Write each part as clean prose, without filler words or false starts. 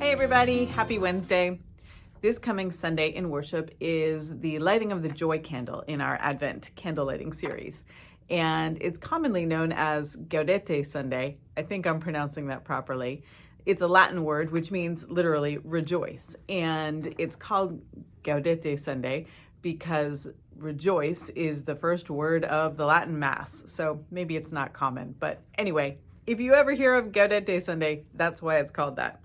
Hey everybody, happy Wednesday. This coming Sunday in worship is the lighting of the joy candle in our Advent candle lighting series. And it's commonly known as Gaudete Sunday. I think I'm pronouncing that properly. It's a Latin word, which means literally rejoice. And it's called Gaudete Sunday because rejoice is the first word of the Latin Mass. So maybe it's not common, but anyway, if you ever hear of Gaudete Sunday, that's why it's called that.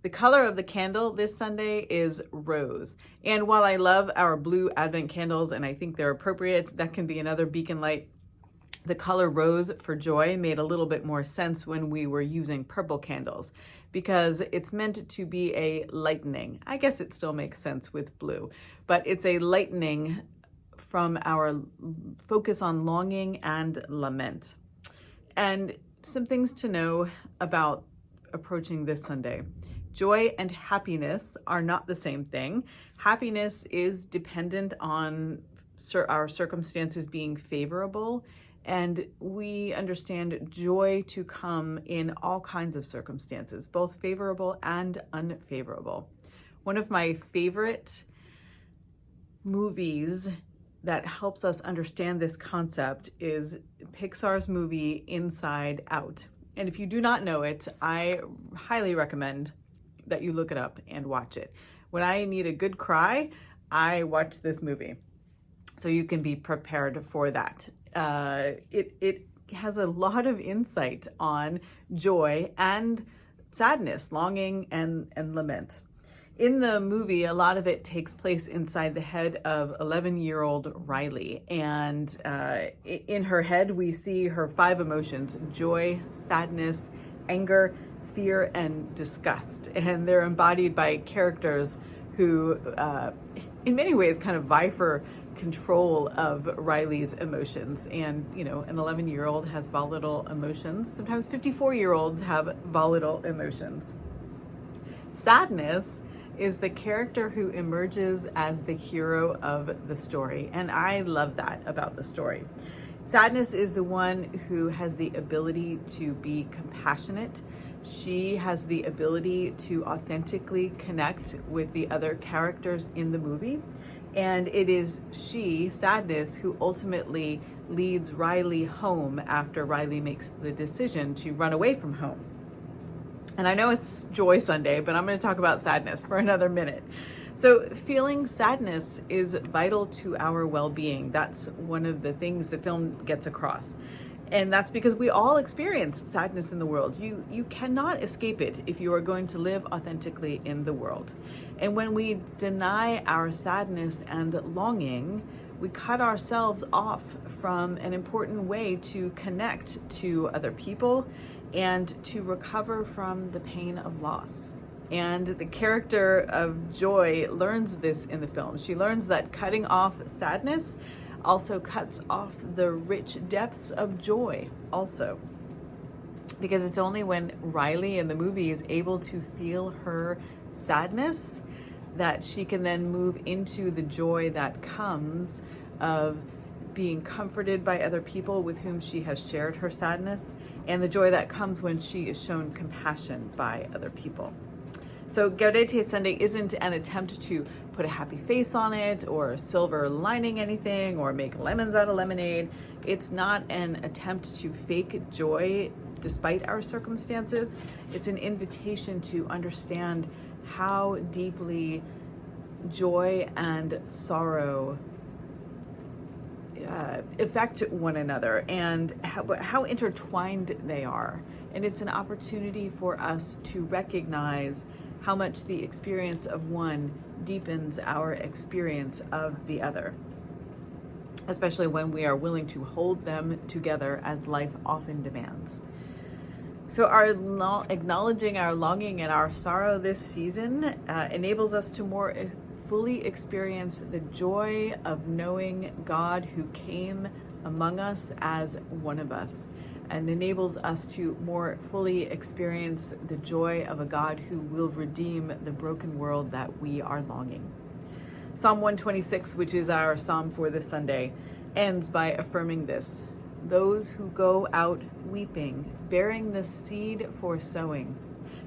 The color of the candle this Sunday is rose. And while I love our blue Advent candles and I think they're appropriate, that can be another beacon light. The color rose for joy made a little bit more sense when we were using purple candles because it's meant to be a lightening. I guess it still makes sense with blue, but it's a lightening from our focus on longing and lament. And some things to know about approaching this Sunday. Joy and happiness are not the same thing. Happiness is dependent on our circumstances being favorable, and we understand joy to come in all kinds of circumstances, both favorable and unfavorable. One of my favorite movies that helps us understand this concept is Pixar's movie Inside Out. And if you do not know it, I highly recommend that you look it up and watch it. When I need a good cry, I watch this movie. So you can be prepared for that. It has a lot of insight on joy and sadness, longing and lament. In the movie, a lot of it takes place inside the head of 11-year-old Riley. And in her head, we see her 5 emotions: joy, sadness, anger, fear, and disgust. And they're embodied by characters who, in many ways, kind of vie for control of Riley's emotions. And, you know, an 11-year-old has volatile emotions. Sometimes 54-year-olds have volatile emotions. Sadness is the character who emerges as the hero of the story. And I love that about the story. Sadness is the one who has the ability to be compassionate. She has the ability to authentically connect with the other characters in the movie. And it is she, Sadness, who ultimately leads Riley home after Riley makes the decision to run away from home. And I know it's Joy Sunday, but I'm going to talk about sadness for another minute. So feeling sadness is vital to our well-being. That's one of the things the film gets across. And that's because we all experience sadness in the world. You cannot escape it if you are going to live authentically in the world. And when we deny our sadness and longing, we cut ourselves off from an important way to connect to other people and to recover from the pain of loss. And the character of Joy learns this in the film. She learns that cutting off sadness also cuts off the rich depths of joy also. Because it's only when Riley in the movie is able to feel her sadness that she can then move into the joy that comes of being comforted by other people with whom she has shared her sadness, and the joy that comes when she is shown compassion by other people. So Gaudete Sunday isn't an attempt to put a happy face on it or silver lining anything or make lemons out of lemonade. It's not an attempt to fake joy despite our circumstances. It's an invitation to understand how deeply joy and sorrow affect one another and how intertwined they are. And it's an opportunity for us to recognize how much the experience of one deepens our experience of the other, especially when we are willing to hold them together as life often demands. So acknowledging our longing and our sorrow this season enables us to more fully experience the joy of knowing God who came among us as one of us, and enables us to more fully experience the joy of a God who will redeem the broken world that we are longing. Psalm 126, which is our psalm for this Sunday, ends by affirming this: those who go out weeping, bearing the seed for sowing,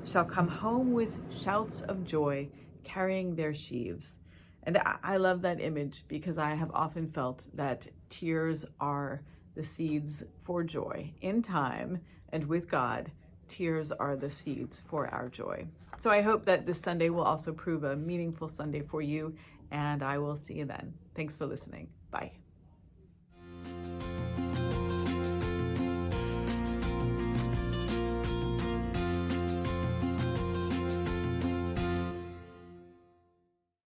shall come home with shouts of joy, carrying their sheaves. And I love that image because I have often felt that tears are the seeds for joy. In time and with God, tears are the seeds for our joy. So I hope that this Sunday will also prove a meaningful Sunday for you, and I will see you then. Thanks for listening. Bye.